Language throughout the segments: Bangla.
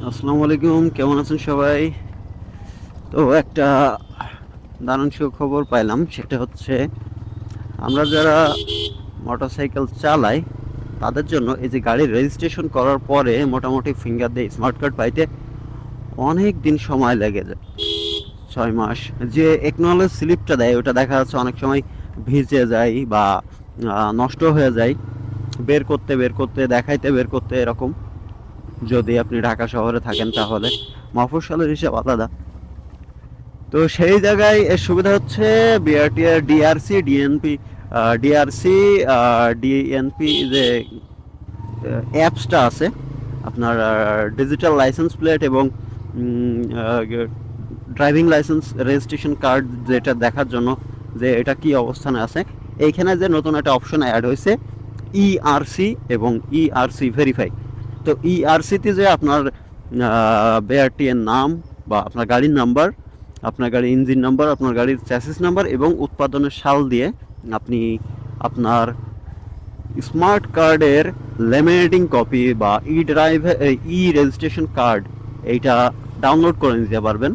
আসসালামু আলাইকুম, কেমন আছেন সবাই? তো একটা দারুণ সুখবর পাইলাম, সেটা হচ্ছে আমরা যারা মোটরসাইকেল চালাই তাদের জন্য এই যে গাড়ির রেজিস্ট্রেশন করার পরে মোটামুটি ফিঙ্গার দিয়ে স্মার্ট কার্ড পাইতে অনেক দিন সময় লেগে যায়। 6 মাস যে একনলেজ স্লিপটা দেয় ওটা দেখা যাচ্ছে অনেক সময় ভিজে যায় বা নষ্ট হয়ে যায়, বের করতে এরকম। যদি আপনি ঢাকা শহরে থাকেন তাহলে মফস্বলের হিসাব আলাদা। তো সেই জায়গায় এর সুবিধা হচ্ছে বিআরটি এর ডিআরসি ডিএনপি, ডিআরসি ডিএনপি যে অ্যাপসটা আছে আপনার, ডিজিটাল লাইসেন্স প্লেট এবং ড্রাইভিং লাইসেন্স রেজিস্ট্রেশন কার্ড যেটা দেখার জন্য যে এটা কি অবস্থানে আছে। এইখানে যে নতুন একটা অপশন অ্যাড হয়েছে ইআরসি এবং ইআরসি ভেরিফাই। তো ইআরসিতে যে আপনার বিআরটি এর নাম বা আপনার গাড়ির নাম্বার, আপনার গাড়ির ইঞ্জিন নাম্বার, আপনার গাড়ির চ্যাসিস নাম্বার এবং উৎপাদনের সাল দিয়ে আপনি আপনার স্মার্ট কার্ডের লেমিনেটিং কপি বা ই রেজিস্ট্রেশন কার্ড এইটা ডাউনলোড করে নিতে পারবেন।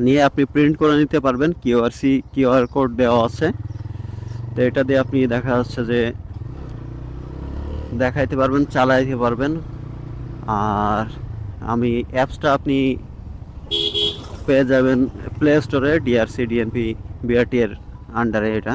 নিয়ে আপনি প্রিন্ট করে নিতে পারবেন, কিউআর কোড দেওয়া আছে। তো এটা দিয়ে আপনি দেখা যাচ্ছে যে দেখাইতে পারবেন, চালাইতে পারবেন। আর আমি অ্যাপসটা আপনি পেয়ে যাবেন প্লে স্টোরে, ডিআরসি ডিএনপি বিআরটি এর আন্ডারে এটা।